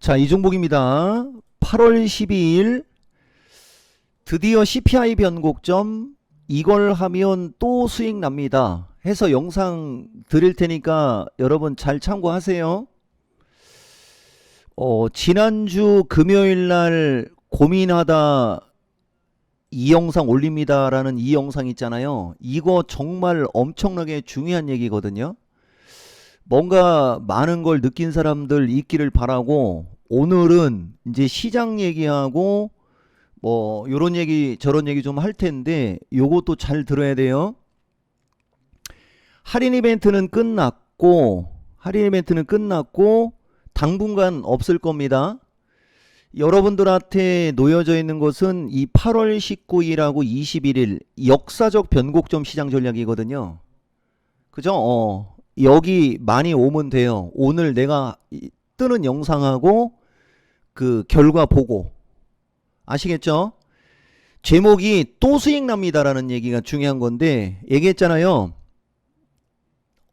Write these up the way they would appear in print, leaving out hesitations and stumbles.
자, 이종복입니다. 8월 12일 드디어 CPI 변곡점 이걸 하면 또 수익 납니다 해서 영상 드릴 테니까 여러분 잘 참고하세요. 지난주 금요일날 고민하다 이 영상 올립니다 라는 이 영상 있잖아요. 이거 정말 엄청나게 중요한 얘기거든요. 뭔가 많은 걸 느낀 사람들 있기를 바라고, 오늘은 이제 시장 얘기하고 뭐 요런 얘기 저런 얘기 좀 할 텐데 요것도 잘 들어야 돼요. 할인 이벤트는 끝났고 당분간 없을 겁니다. 여러분들한테 놓여져 있는 것은 이 8월 19일하고 21일 역사적 변곡점 시장 전략이거든요. 그죠? 여기 많이 오면 돼요. 오늘 내가 뜨는 영상하고 그 결과 보고. 아시겠죠? 제목이 또 수익 납니다라는 얘기가 중요한 건데, 얘기했잖아요.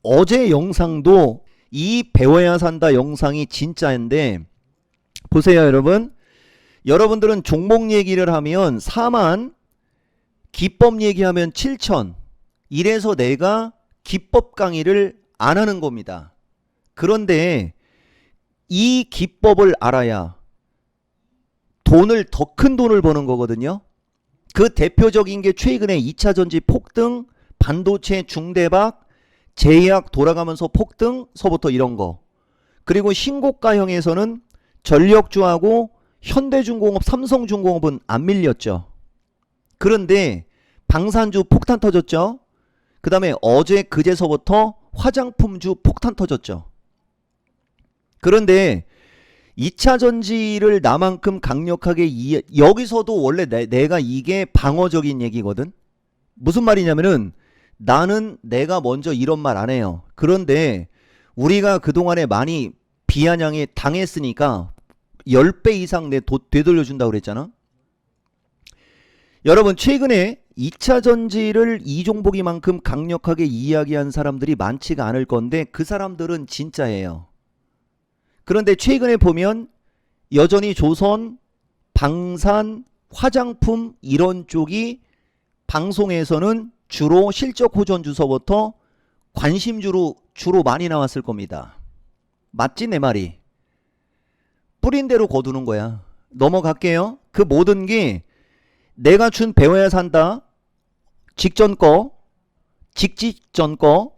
어제 영상도 이 배워야 산다 영상이 진짜인데, 보세요 여러분. 여러분들은 종목 얘기를 하면 4만, 기법 얘기하면 7천, 이래서 내가 기법 강의를 안 하는 겁니다. 그런데 이 기법을 알아야 돈을 더 큰 돈을 버는 거거든요. 그 대표적인 게 최근에 2차전지 폭등, 반도체 중대박, 제약 돌아가면서 폭등서부터 이런 거. 그리고 신고가형에서는 전력주하고 현대중공업, 삼성중공업은 안 밀렸죠. 그런데 방산주 폭탄 터졌죠. 그 다음에 어제 그제서부터 화장품주 폭탄 터졌죠. 그런데 2차전지를 나만큼 강력하게 여기서도 원래 내가 이게 방어적인 얘기거든. 무슨 말이냐면은 나는 내가 먼저 이런 말 안 해요. 그런데 우리가 그동안에 많이 비아냥에 당했으니까 10배 이상 되돌려준다고 그랬잖아. 여러분, 최근에 2차전지를 이종복이만큼 강력하게 이야기한 사람들이 많지가 않을 건데 그 사람들은 진짜예요. 그런데 최근에 보면 여전히 조선, 방산, 화장품 이런 쪽이 방송에서는 주로 실적 호전주서부터 관심주로 주로 많이 나왔을 겁니다. 맞지 내 말이? 뿌린 대로 거두는 거야. 넘어갈게요. 그 모든 게 내가 준 배워야 산다 직전 거, 직전 거,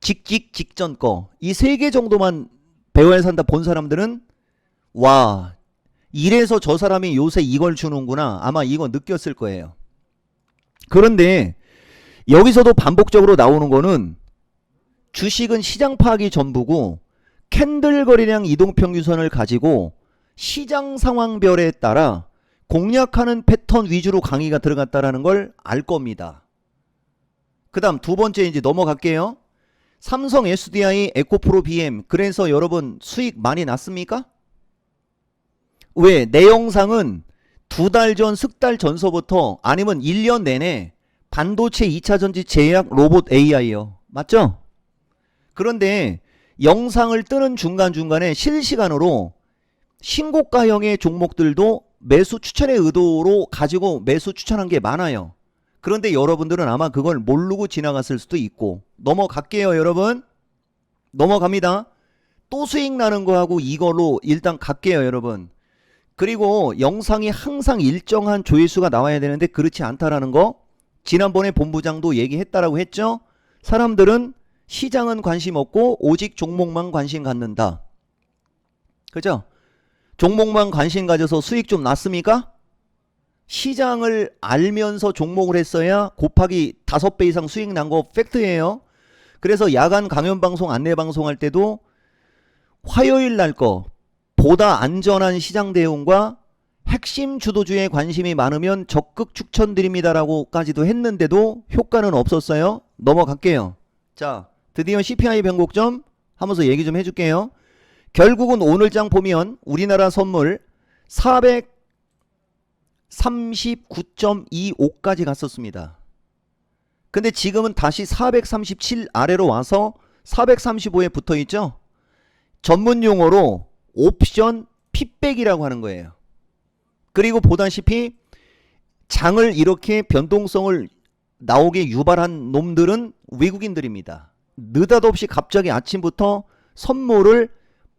직전 거, 이 3개 정도만 배워야 산다 본 사람들은 와, 이래서 저 사람이 요새 이걸 주는구나, 아마 이거 느꼈을 거예요. 그런데 여기서도 반복적으로 나오는 거는 주식은 시장 파악이 전부고 캔들 거래량 이동평균선을 가지고 시장 상황별에 따라 공략하는 패턴 위주로 강의가 들어갔다라는 걸 알 겁니다. 그 다음 두 번째 이제 넘어갈게요. 삼성 SDI, 에코프로 BM, 그래서 여러분 수익 많이 났습니까? 왜? 내 영상은 2달 전, 석 달 전서부터 아니면 1년 내내 반도체, 2차전지, 제약, 로봇, AI요. 맞죠? 그런데 영상을 뜨는 중간중간에 실시간으로 신고가형의 종목들도 매수 추천의 의도로 가지고 매수 추천한 게 많아요. 그런데 여러분들은 아마 그걸 모르고 지나갔을 수도 있고. 넘어갈게요 여러분. 넘어갑니다. 또 수익 나는 거하고 이걸로 일단 갈게요 여러분. 그리고 영상이 항상 일정한 조회수가 나와야 되는데 그렇지 않다라는 거 지난번에 본부장도 얘기했다라고 했죠. 사람들은 시장은 관심 없고 오직 종목만 관심 갖는다. 그죠? 종목만 관심 가져서 수익 좀 났습니까? 시장을 알면서 종목을 했어야 곱하기 5배 이상 수익 난 거 팩트예요. 그래서 야간 강연방송 안내방송 할 때도 화요일 날 거 보다 안전한 시장 대응과 핵심 주도주에 관심이 많으면 적극 추천드립니다라고까지도 했는데도 효과는 없었어요. 넘어갈게요. 자, 드디어 CPI 변곡점 하면서 얘기 좀 해줄게요. 결국은 오늘장 보면 우리나라 선물 439.25까지 갔었습니다. 근데 지금은 다시 437 아래로 와서 435에 붙어있죠. 전문 용어로 옵션 핏백이라고 하는 거예요. 그리고 보다시피 장을 이렇게 변동성을 나오게 유발한 놈들은 외국인들입니다. 느닷없이 갑자기 아침부터 선물을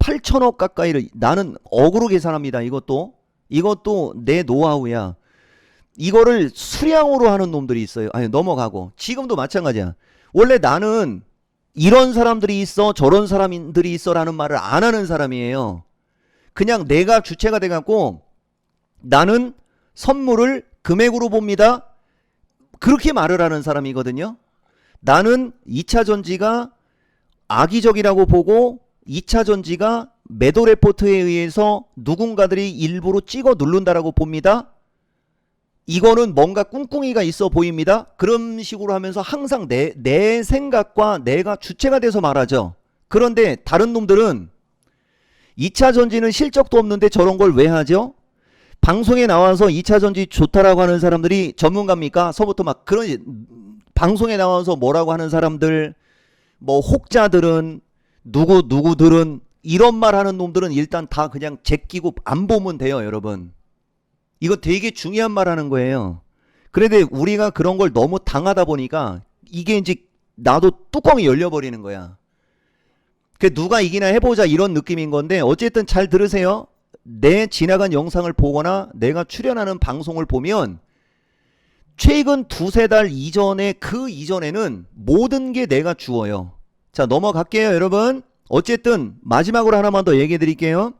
8천억 가까이를, 나는 억으로 계산합니다. 이것도 내 노하우야. 이거를 수량으로 하는 놈들이 있어요. 아니, 넘어가고 지금도 마찬가지야. 원래 나는 이런 사람들이 있어 저런 사람들이 있어 라는 말을 안 하는 사람이에요. 그냥 내가 주체가 돼갖고 나는 선물을 금액으로 봅니다. 그렇게 말을 하는 사람이거든요. 나는 2차 전지가 악의적이라고 보고 2차 전지가 매도 레포트에 의해서 누군가들이 일부러 찍어 누른다라고 봅니다. 이거는 뭔가 꿍꿍이가 있어 보입니다. 그런 식으로 하면서 항상 내 생각과 내가 주체가 돼서 말하죠. 그런데 다른 놈들은 2차 전지는 실적도 없는데 저런 걸 왜 하죠? 방송에 나와서 2차 전지 좋다라고 하는 사람들이 전문가입니까? 서부터 막 그런 방송에 나와서 뭐라고 하는 사람들, 뭐 혹자들은 누구들은 이런 말 하는 놈들은 일단 다 그냥 제끼고 안 보면 돼요, 여러분. 이거 되게 중요한 말 하는 거예요. 그런데 우리가 그런 걸 너무 당하다 보니까 이게 이제 나도 뚜껑이 열려버리는 거야. 그 누가 이기나 해보자 이런 느낌인 건데, 어쨌든 잘 들으세요. 내 지나간 영상을 보거나 내가 출연하는 방송을 보면 최근 두세 달 이전에 그 이전에는 모든 게 내가 주어요. 자, 넘어갈게요, 여러분. 어쨌든 마지막으로 하나만 더 얘기해 드릴게요.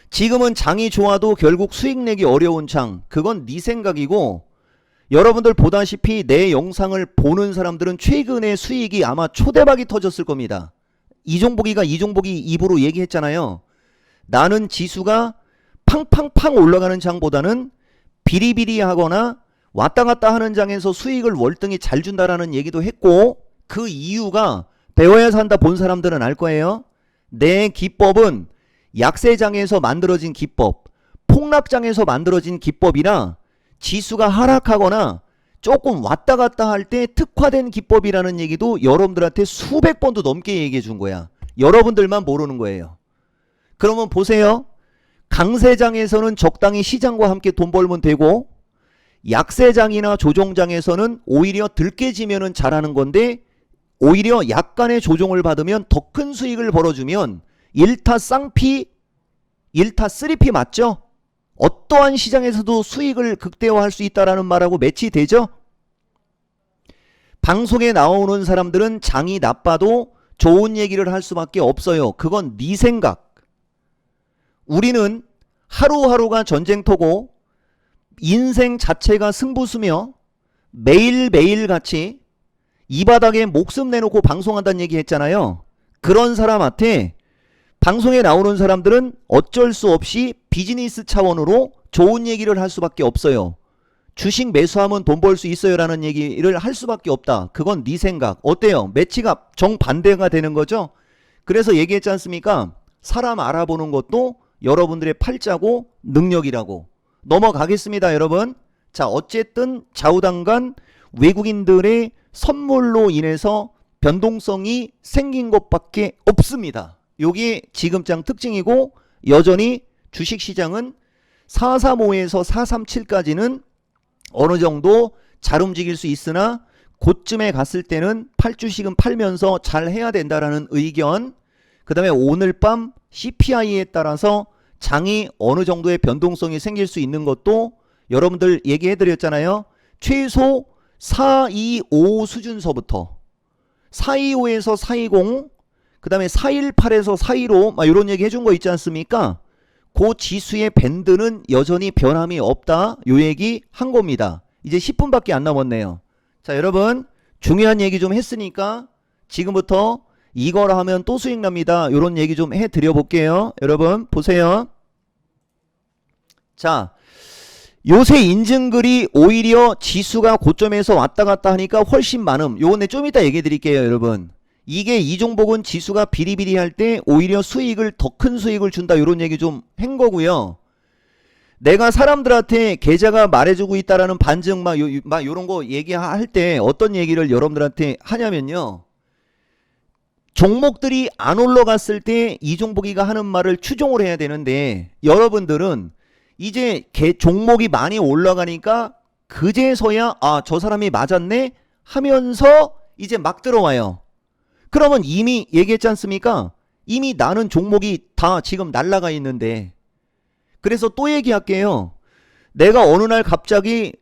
지금은 장이 좋아도 결국 수익 내기 어려운 장, 그건 네 생각이고, 여러분들 보다시피 내 영상을 보는 사람들은 최근에 수익이 아마 초대박이 터졌을 겁니다. 이종복이 입으로 얘기했잖아요. 나는 지수가 팡팡팡 올라가는 장보다는 비리비리하거나 왔다 갔다 하는 장에서 수익을 월등히 잘 준다라는 얘기도 했고, 그 이유가 배워야 산다 본 사람들은 알 거예요. 내 기법은 약세장에서 만들어진 기법, 폭락장에서 만들어진 기법이라 지수가 하락하거나 조금 왔다 갔다 할 때 특화된 기법이라는 얘기도 여러분들한테 수백 번도 넘게 얘기해 준 거야. 여러분들만 모르는 거예요. 그러면 보세요. 강세장에서는 적당히 시장과 함께 돈 벌면 되고, 약세장이나 조정장에서는 오히려 들깨지면은 잘하는 건데, 오히려 약간의 조정을 받으면 더 큰 수익을 벌어주면 1타 쌍피, 1타 3피 맞죠? 어떠한 시장에서도 수익을 극대화할 수 있다라는 말하고 매치되죠? 방송에 나오는 사람들은 장이 나빠도 좋은 얘기를 할 수밖에 없어요. 그건 네 생각. 우리는 하루하루가 전쟁터고 인생 자체가 승부수며 매일매일 같이 이 바닥에 목숨 내놓고 방송한다는 얘기 했잖아요. 그런 사람한테 방송에 나오는 사람들은 어쩔 수 없이 비즈니스 차원으로 좋은 얘기를 할 수밖에 없어요. 주식 매수하면 돈 벌 수 있어요 라는 얘기를 할 수밖에 없다. 그건 네 생각. 어때요? 매치가 정반대가 되는 거죠? 그래서 얘기했지 않습니까? 사람 알아보는 것도 여러분들의 팔자고 능력이라고. 넘어가겠습니다, 여러분. 자, 어쨌든 좌우당간 외국인들의 선물로 인해서 변동성이 생긴 것밖에 없습니다. 요게 지금장 특징이고, 여전히 주식시장은 435에서 437까지는 어느 정도 잘 움직일 수 있으나 그쯤에 갔을 때는 팔주식은 팔면서 잘 해야 된다라는 의견. 그 다음에 오늘 밤 CPI에 따라서 장이 어느 정도의 변동성이 생길 수 있는 것도 여러분들 얘기해 드렸잖아요. 최소 425 수준서부터 425에서 420, 그 다음에 418에서 415 막 이런 얘기 해준 거 있지 않습니까? 그 지수의 밴드는 여전히 변함이 없다. 요 얘기 한 겁니다. 이제 10분밖에 안 남았네요. 자, 여러분 중요한 얘기 좀 했으니까 지금부터 이거라 하면 또 수익 납니다. 요런 얘기 좀 해드려 볼게요. 여러분 보세요. 자, 요새 인증글이 오히려 지수가 고점에서 왔다 갔다 하니까 훨씬 많음. 요건 좀 이따 얘기해 드릴게요, 여러분. 이게 이종복은 지수가 비리비리할 때 오히려 수익을 더 큰 수익을 준다. 요런 얘기 좀 한 거고요. 내가 사람들한테 계좌가 말해주고 있다라는 반증 막 요런 거 얘기할 때 어떤 얘기를 여러분들한테 하냐면요. 종목들이 안 올라갔을 때 이종복이가 하는 말을 추종을 해야 되는데 여러분들은 이제 종목이 많이 올라가니까 그제서야 저 사람이 맞았네 하면서 이제 막 들어와요. 그러면 이미 얘기했지 않습니까? 이미 나는 종목이 다 지금 날라가 있는데. 그래서 또 얘기할게요. 내가 어느 날 갑자기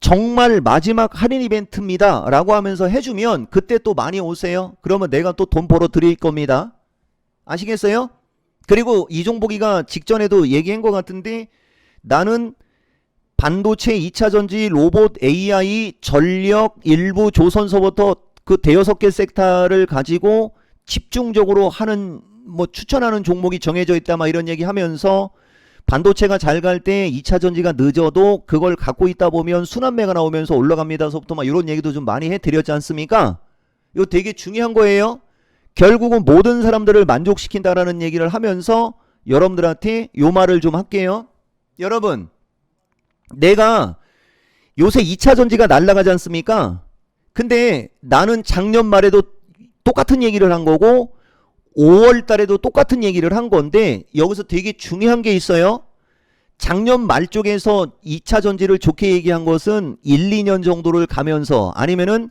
정말 마지막 할인 이벤트입니다 라고 하면서 해주면 그때 또 많이 오세요. 그러면 내가 또 돈 벌어 드릴 겁니다. 아시겠어요? 그리고 이종복이가 직전에도 얘기한 것 같은데 나는 반도체, 2차전지, 로봇, AI, 전력, 일부 조선소부터 그 대여섯 개 섹터를 가지고 집중적으로 하는 추천하는 종목이 정해져 있다 막 이런 얘기 하면서 반도체가 잘 갈 때 2차전지가 늦어도 그걸 갖고 있다 보면 순환매가 나오면서 올라갑니다서부터 막 이런 얘기도 좀 많이 해드렸지 않습니까? 이거 되게 중요한 거예요. 결국은 모든 사람들을 만족시킨다라는 얘기를 하면서 여러분들한테 요 말을 좀 할게요. 여러분, 내가 요새 2차전지가 날아가지 않습니까? 근데 나는 작년 말에도 똑같은 얘기를 한 거고 5월 달에도 똑같은 얘기를 한 건데 여기서 되게 중요한 게 있어요. 작년 말 쪽에서 2차 전지를 좋게 얘기한 것은 1, 2년 정도를 가면서 아니면은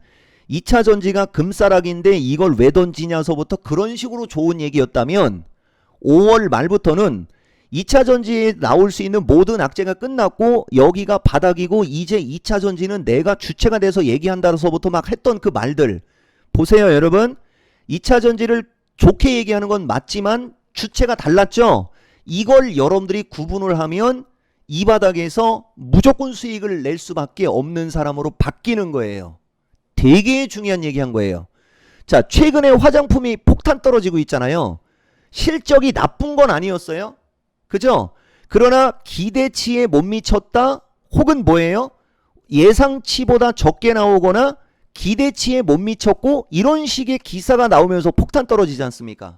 2차 전지가 금싸락인데 이걸 왜 던지냐서부터 그런 식으로 좋은 얘기였다면 5월 말부터는 2차 전지에 나올 수 있는 모든 악재가 끝났고 여기가 바닥이고 이제 2차 전지는 내가 주체가 돼서 얘기한다서부터 막 했던 그 말들 보세요 여러분. 2차 전지를 좋게 얘기하는 건 맞지만 주체가 달랐죠. 이걸 여러분들이 구분을 하면 이 바닥에서 무조건 수익을 낼 수밖에 없는 사람으로 바뀌는 거예요. 되게 중요한 얘기한 거예요. 자, 최근에 화장품이 폭탄 떨어지고 있잖아요. 실적이 나쁜 건 아니었어요. 그죠? 그러나 기대치에 못 미쳤다 혹은 뭐예요? 예상치보다 적게 나오거나 기대치에 못 미쳤고 이런 식의 기사가 나오면서 폭탄 떨어지지 않습니까?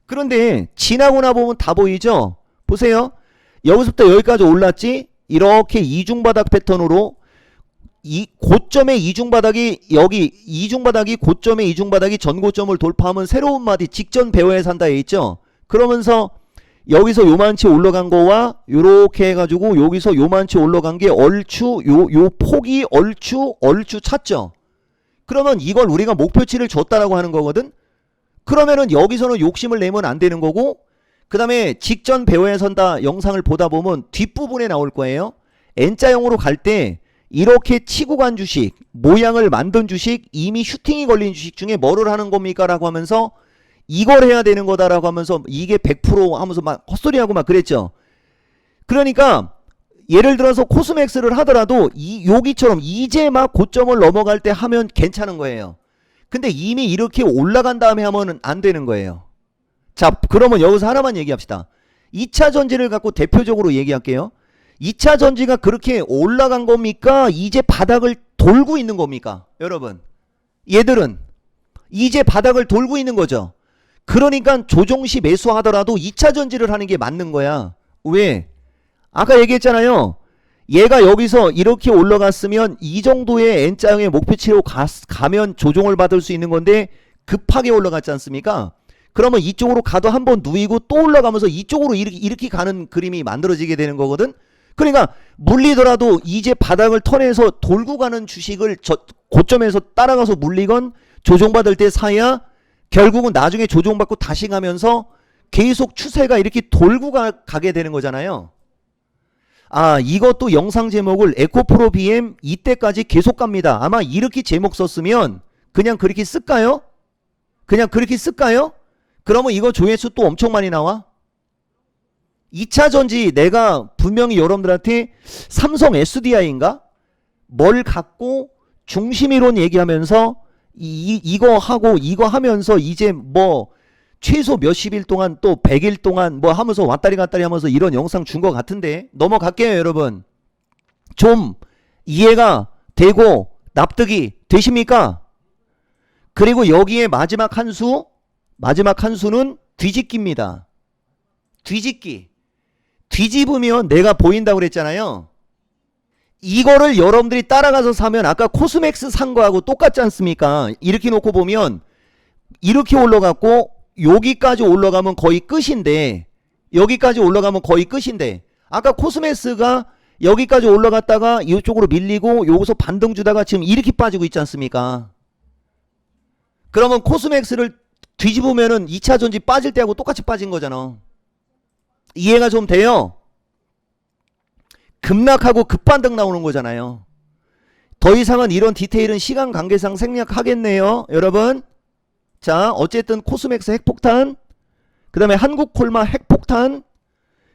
그런데 지나고 나 보면 다 보이죠? 보세요. 여기서부터 여기까지 올랐지? 이렇게 이중바닥 패턴으로 이 고점의 이중바닥이 여기 이중바닥이 고점의 이중바닥이 전고점을 돌파하면 새로운 마디 직전 배후에 산다에 있죠? 그러면서 여기서 요만치 올라간 거와 요렇게 해가지고 여기서 요만치 올라간 게 얼추 요 폭이 얼추 찼죠. 그러면 이걸 우리가 목표치를 줬다라고 하는 거거든. 그러면은 여기서는 욕심을 내면 안 되는 거고 그 다음에 직전 배후에 선다 영상을 보다 보면 뒷부분에 나올 거예요. N자형으로 갈 때 이렇게 치고 간 주식 모양을 만든 주식 이미 슈팅이 걸린 주식 중에 뭐를 하는 겁니까 라고 하면서 이걸 해야 되는 거다라고 하면서 이게 100% 하면서 막 헛소리하고 막 그랬죠. 그러니까 예를 들어서 코스맥스를 하더라도 여기처럼 이제 막 고점을 넘어갈 때 하면 괜찮은 거예요. 근데 이미 이렇게 올라간 다음에 하면 안 되는 거예요. 자, 그러면 여기서 하나만 얘기합시다. 2차 전지를 갖고 대표적으로 얘기할게요. 2차 전지가 그렇게 올라간 겁니까? 이제 바닥을 돌고 있는 겁니까? 여러분, 얘들은 이제 바닥을 돌고 있는 거죠. 그러니까 조정시 매수하더라도 2차 전지를 하는 게 맞는 거야. 왜? 아까 얘기했잖아요. 얘가 여기서 이렇게 올라갔으면 이 정도의 N자형의 목표치로 가면 조정을 받을 수 있는 건데 급하게 올라갔지 않습니까? 그러면 이쪽으로 가도 한번 누이고 또 올라가면서 이쪽으로 이렇게 가는 그림이 만들어지게 되는 거거든. 그러니까 물리더라도 이제 바닥을 턴해서 돌고 가는 주식을 고점에서 따라가서 물리건 조정받을 때 사야 결국은 나중에 조정받고 다시 가면서 계속 추세가 이렇게 돌고 가게 되는 거잖아요. 이것도 영상 제목을 에코프로 BM 이때까지 계속 갑니다. 아마 이렇게 제목 썼으면 그냥 그렇게 쓸까요? 그냥 그렇게 쓸까요? 그러면 이거 조회수 또 엄청 많이 나와? 2차 전지 내가 분명히 여러분들한테 삼성 SDI인가? 뭘 갖고 중심이론 얘기하면서 이거 하고 이거 하면서 이제 뭐 최소 몇십일 동안 또 100일 동안 뭐 하면서 왔다리 갔다리 하면서 이런 영상 준 것 같은데 넘어갈게요 여러분. 좀 이해가 되고 납득이 되십니까? 그리고 여기에 마지막 한 수는 뒤집기입니다. 뒤집으면 내가 보인다고 그랬잖아요. 이거를 여러분들이 따라가서 사면 아까 코스맥스 산 거하고 똑같지 않습니까? 이렇게 놓고 보면 이렇게 올라갔고 여기까지 올라가면 거의 끝인데, 여기까지 올라가면 거의 끝인데, 아까 코스메스가 여기까지 올라갔다가 이쪽으로 밀리고 여기서 반등 주다가 지금 이렇게 빠지고 있지 않습니까? 그러면 코스맥스를 뒤집으면은 2차 전지 빠질 때하고 똑같이 빠진 거잖아. 이해가 좀 돼요? 급락하고 급반등 나오는 거잖아요. 더 이상은 이런 디테일은 시간 관계상 생략하겠네요, 여러분. 자, 어쨌든 코스맥스 핵폭탄, 그 다음에 한국콜마 핵폭탄,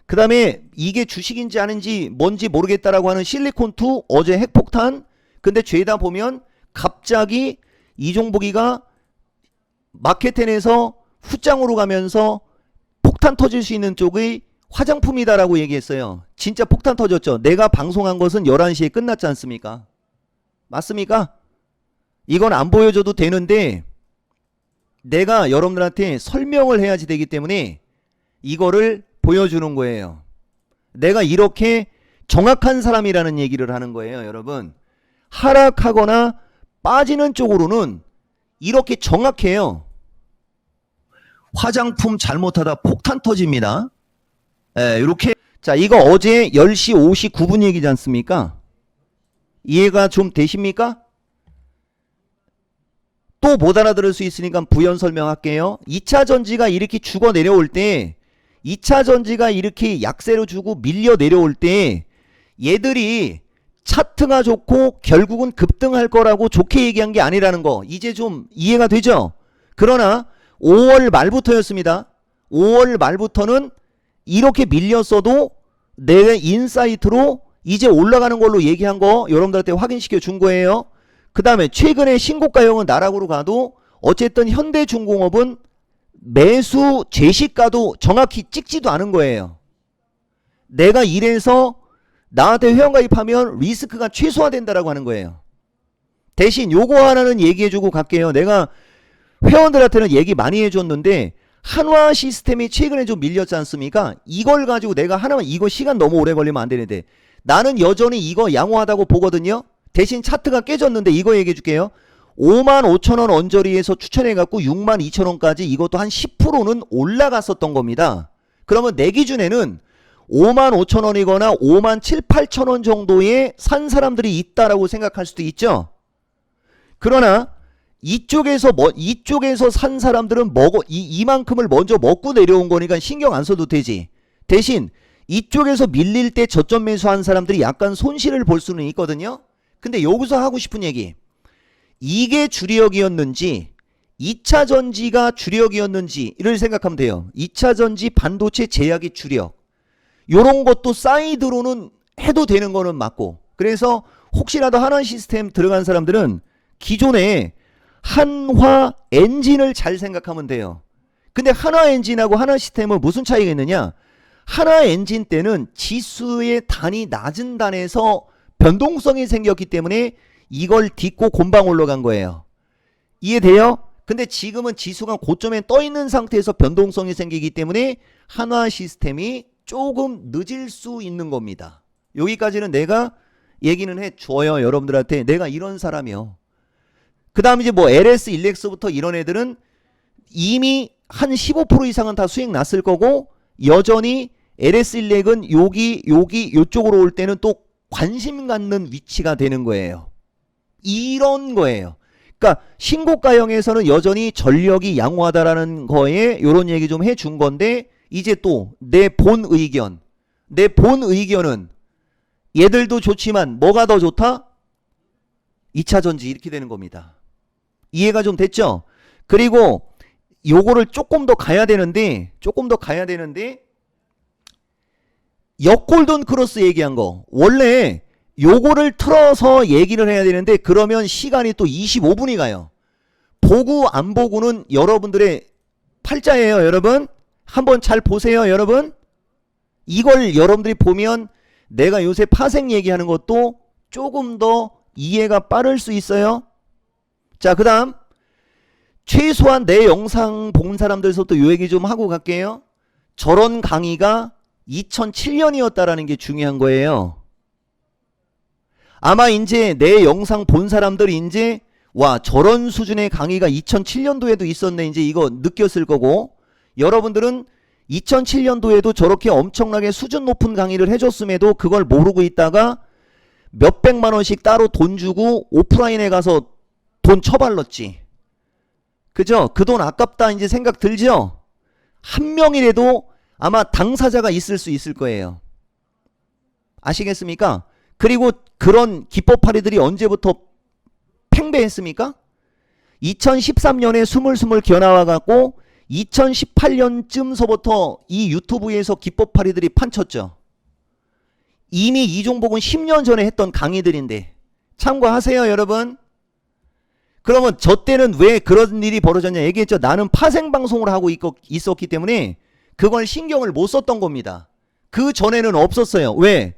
그 다음에 이게 주식인지 아닌지 뭔지 모르겠다라고 하는 실리콘2 어제 핵폭탄. 근데 죄다 보면 갑자기 이종복이가 마켓텐에서 후장으로 가면서 폭탄 터질 수 있는 쪽의 화장품이다라고 얘기했어요. 진짜 폭탄 터졌죠. 내가 방송한 것은 11시에 끝났지 않습니까? 맞습니까? 이건 안 보여줘도 되는데 내가 여러분들한테 설명을 해야지 되기 때문에 이거를 보여주는 거예요. 내가 이렇게 정확한 사람이라는 얘기를 하는 거예요, 여러분. 하락하거나 빠지는 쪽으로는 이렇게 정확해요. 화장품 잘못하다 폭탄 터집니다. 이렇게. 자, 이거 어제 10시 59분 얘기지 않습니까? 이해가 좀 되십니까? 또 못 알아들을 수 있으니까 부연 설명할게요. 2차 전지가 이렇게 죽어 내려올 때, 2차 전지가 이렇게 약세로 주고 밀려 내려올 때 얘들이 차트가 좋고 결국은 급등할 거라고 좋게 얘기한 게 아니라는 거 이제 좀 이해가 되죠? 그러나 5월 말부터였습니다. 5월 말부터는 이렇게 밀렸어도 내 인사이트로 이제 올라가는 걸로 얘기한 거 여러분들한테 확인시켜 준 거예요. 그 다음에 최근에 신고가형은 나락으로 가도 어쨌든 현대중공업은 매수 제시가도 정확히 찍지도 않은 거예요. 내가 이래서 나한테 회원가입하면 리스크가 최소화된다라고 하는 거예요. 대신 요거 하나는 얘기해주고 갈게요. 내가 회원들한테는 얘기 많이 해줬는데 한화 시스템이 최근에 좀 밀렸지 않습니까? 이걸 가지고 내가 하나만, 이거 시간 너무 오래 걸리면 안 되는데 나는 여전히 이거 양호하다고 보거든요. 대신 차트가 깨졌는데 이거 얘기해 줄게요. 55,000원 언저리에서 추천해갖고 62,000원까지 이것도 한 10%는 올라갔었던 겁니다. 그러면 내 기준에는 55,000원이거나 57,000원 정도에 산 사람들이 있다라고 생각할 수도 있죠. 그러나 이쪽에서 산 사람들은 이만큼을 먼저 먹고 내려온 거니까 신경 안 써도 되지. 대신 이쪽에서 밀릴 때 저점 매수한 사람들이 약간 손실을 볼 수는 있거든요. 근데 여기서 하고 싶은 얘기, 이게 주력이었는지 2차 전지가 주력이었는지를 생각하면 돼요. 2차 전지 반도체 제약이 주력, 요런 것도 사이드로는 해도 되는 거는 맞고, 그래서 혹시라도 한화 시스템 들어간 사람들은 기존에 한화 엔진을 잘 생각하면 돼요. 근데 한화 엔진하고 한화 시스템은 무슨 차이가 있느냐? 한화 엔진 때는 지수의 단이 낮은 단에서 변동성이 생겼기 때문에 이걸 딛고 곰방 올라간 거예요. 이해돼요? 근데 지금은 지수가 고점에 떠 있는 상태에서 변동성이 생기기 때문에 한화 시스템이 조금 늦을 수 있는 겁니다. 여기까지는 내가 얘기는 해줘요, 여러분들한테. 내가 이런 사람이요. 그 다음 이제 뭐 LS 일렉스부터 이런 애들은 이미 한 15% 이상은 다 수익 났을 거고, 여전히 LS 일렉은 여기 요쪽으로 올 때는 또 관심 갖는 위치가 되는 거예요. 이런 거예요. 그러니까 신고가형에서는 여전히 전력이 양호하다라는 거에 요런 얘기 좀 해준 건데, 이제 또 내 본 의견은 얘들도 좋지만 뭐가 더 좋다? 2차 전지 이렇게 되는 겁니다. 이해가 좀 됐죠? 그리고 요거를 조금 더 가야 되는데 역골든 크로스 얘기한 거, 원래 요거를 틀어서 얘기를 해야 되는데 그러면 시간이 또 25분이 가요. 보고 안 보고는 여러분들의 팔자예요, 여러분. 한번 잘 보세요, 여러분. 이걸 여러분들이 보면 내가 요새 파생 얘기하는 것도 조금 더 이해가 빠를 수 있어요. 자, 그 다음 최소한 내 영상 본 사람들서부터 요 얘기 좀 하고 갈게요. 저런 강의가 2007년이었다라는 게 중요한 거예요. 아마 이제 내 영상 본 사람들이 이제 와, 저런 수준의 강의가 2007년도에도 있었네. 이제 이거 느꼈을 거고, 여러분들은 2007년도에도 저렇게 엄청나게 수준 높은 강의를 해줬음에도 그걸 모르고 있다가 몇백만 원씩 따로 돈 주고 오프라인에 가서 돈 처발랐지. 그죠? 그 돈 아깝다 이제 생각 들죠? 한 명이라도 아마 당사자가 있을 수 있을 거예요. 아시겠습니까? 그리고 그런 기법파리들이 언제부터 팽배했습니까? 2013년에 스물스물 겨나와갖고 2018년쯤서부터 이 유튜브에서 기법파리들이 판쳤죠. 이미 이종복은 10년 전에 했던 강의들인데 참고하세요, 여러분. 그러면 저 때는 왜 그런 일이 벌어졌냐 얘기했죠. 나는 파생방송을 하고 있었기 때문에 그걸 신경을 못 썼던 겁니다. 그 전에는 없었어요. 왜?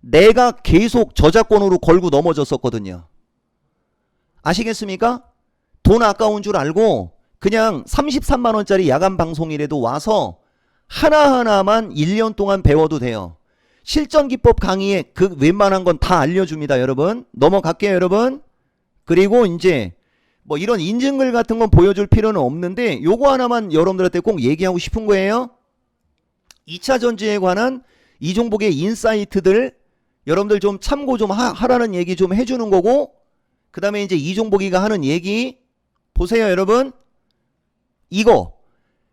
내가 계속 저작권으로 걸고 넘어졌었거든요. 아시겠습니까? 돈 아까운 줄 알고 그냥 33만원짜리 야간 방송이라도 와서 하나하나만 1년 동안 배워도 돼요. 실전기법 강의에 그 웬만한 건 다 알려줍니다, 여러분. 넘어갈게요, 여러분. 그리고 이제 뭐 이런 인증글 같은 건 보여줄 필요는 없는데 요거 하나만 여러분들한테 꼭 얘기하고 싶은 거예요. 2차 전지에 관한 이종복의 인사이트들 여러분들 좀 참고 좀 하라는 얘기 좀 해주는 거고, 그 다음에 이제 이종복이가 하는 얘기 보세요, 여러분. 이거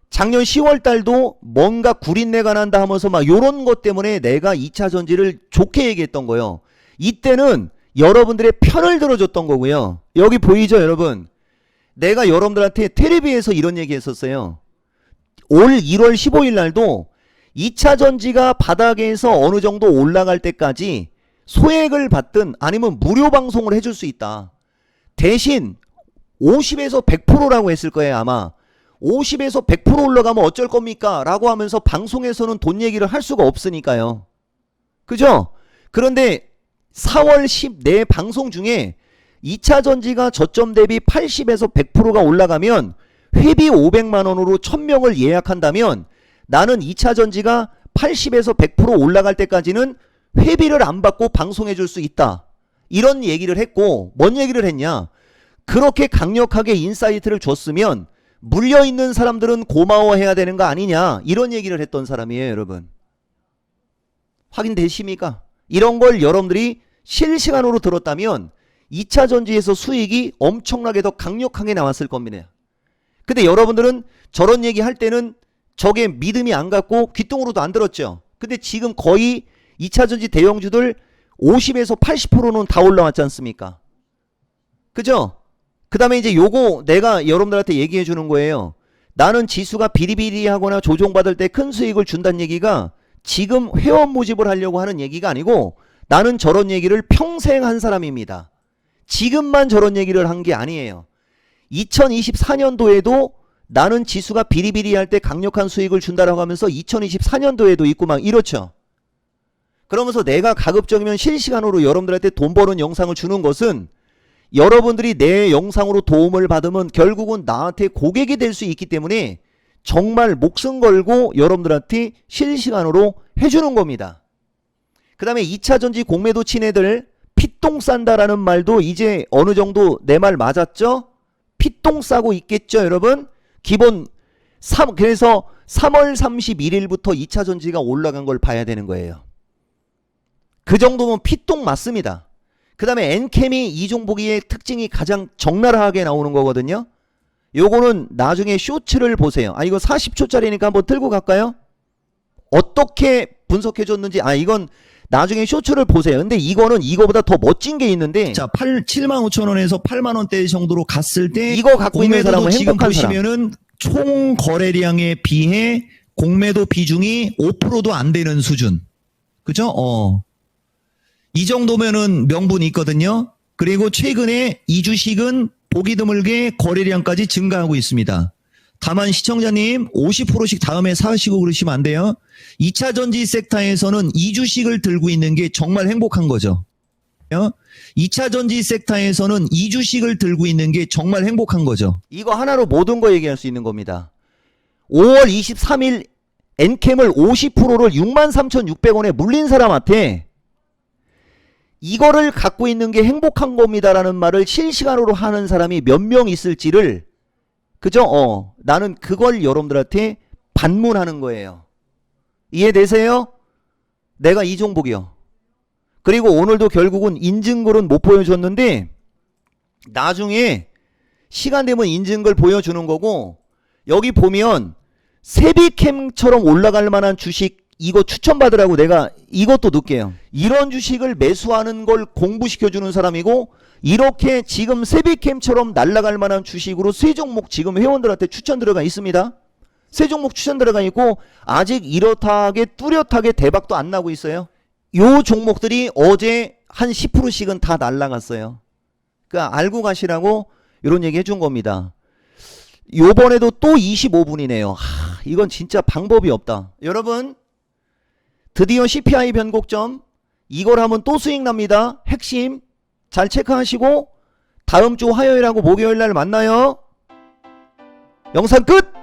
작년 10월 달도 뭔가 구린내가 난다 하면서 막 요런 것 때문에 내가 2차 전지를 좋게 얘기했던 거예요. 이때는 여러분들의 편을 들어줬던 거고요. 여기 보이죠, 여러분? 내가 여러분들한테 텔레비에서 이런 얘기 했었어요. 올 1월 15일 날도 2차 전지가 바닥에서 어느 정도 올라갈 때까지 소액을 받든 아니면 무료 방송을 해줄 수 있다. 대신 50에서 100%라고 했을 거예요, 아마. 50에서 100% 올라가면 어쩔 겁니까? 라고 하면서 방송에서는 돈 얘기를 할 수가 없으니까요. 그죠? 그런데 4월 10 내 방송 중에 2차 전지가 저점 대비 80에서 100%가 올라가면 회비 500만원으로 1000명을 예약한다면 나는 2차 전지가 80에서 100% 올라갈 때까지는 회비를 안 받고 방송해 줄 수 있다. 이런 얘기를 했고, 뭔 얘기를 했냐? 그렇게 강력하게 인사이트를 줬으면 물려있는 사람들은 고마워해야 되는 거 아니냐, 이런 얘기를 했던 사람이에요, 여러분. 확인되십니까? 이런 걸 여러분들이 실시간으로 들었다면 2차 전지에서 수익이 엄청나게 더 강력하게 나왔을 겁니다. 근데 여러분들은 저런 얘기 할 때는 저게 믿음이 안 갔고 귓등으로도 안 들었죠. 근데 지금 거의 2차 전지 대형주들 50에서 80%는 다 올라왔지 않습니까? 그죠? 그 다음에 이제 요거 내가 여러분들한테 얘기해 주는 거예요. 나는 지수가 비리비리하거나 조종받을 때 큰 수익을 준다는 얘기가 지금 회원 모집을 하려고 하는 얘기가 아니고, 나는 저런 얘기를 평생 한 사람입니다. 지금만 저런 얘기를 한 게 아니에요. 2024년도에도 나는 지수가 비리비리할 때 강력한 수익을 준다라고 하면서 2024년도에도 있고 막 이렇죠. 그러면서 내가 가급적이면 실시간으로 여러분들한테 돈 버는 영상을 주는 것은 여러분들이 내 영상으로 도움을 받으면 결국은 나한테 고객이 될 수 있기 때문에 정말 목숨 걸고 여러분들한테 실시간으로 해주는 겁니다. 그 다음에 2차 전지 공매도 친 애들 피똥 싼다라는 말도 이제 어느 정도 내 말 맞았죠? 피똥 싸고 있겠죠, 여러분? 기본 그래서 3월 31일부터 2차 전지가 올라간 걸 봐야 되는 거예요. 그 정도면 피똥 맞습니다. 그 다음에 엔캠이 이종복이의 특징이 가장 적나라하게 나오는 거거든요. 요거는 나중에 쇼츠를 보세요. 이거 40초짜리니까 한번 들고 갈까요? 어떻게 분석해 줬는지, 이건 나중에 쇼츠를 보세요. 근데 이거는 이거보다 더 멋진 게 있는데, 자, 75,000원에서 8만원대 정도로 갔을 때 이거 갖고 있는 사람은 지금 행복한 사람. 보시면은 총 거래량에 비해 공매도 비중이 5%도 안 되는 수준. 그죠? 이 정도면은 명분이 있거든요. 그리고 최근에 이 주식은 보기 드물게 거래량까지 증가하고 있습니다. 다만 시청자님 50%씩 다음에 사시고 그러시면 안 돼요. 2차 전지 섹터에서는 이 주식을 들고 있는 게 정말 행복한 거죠. 2차 전지 섹터에서는 이 주식을 들고 있는 게 정말 행복한 거죠. 이거 하나로 모든 거 얘기할 수 있는 겁니다. 5월 23일 엔캠을 50%를 63,600원에 물린 사람한테 이거를 갖고 있는 게 행복한 겁니다라는 말을 실시간으로 하는 사람이 몇 명 있을지를, 그죠? 나는 그걸 여러분들한테 반문하는 거예요. 이해되세요? 내가 이종복이요. 그리고 오늘도 결국은 인증글은 못 보여줬는데 나중에 시간 되면 인증글 보여주는 거고, 여기 보면 세비캠처럼 올라갈 만한 주식 이거 추천받으라고 내가 이것도 넣을게요. 이런 주식을 매수하는 걸 공부시켜주는 사람이고, 이렇게 지금 세비캠처럼 날아갈 만한 주식으로 세 종목 지금 회원들한테 추천 들어가 있습니다. 세 종목 추천 들어가 있고 아직 이렇다하게 뚜렷하게 대박도 안 나고 있어요. 요 종목들이 어제 한 10%씩은 다 날아갔어요. 그러니까 알고 가시라고 이런 얘기 해준 겁니다. 요번에도 또 25분이네요. 이건 진짜 방법이 없다. 여러분, 드디어 CPI 변곡점, 이걸 하면 또 수익 납니다. 핵심 잘 체크하시고 다음 주 화요일하고 목요일 날 만나요. 영상 끝!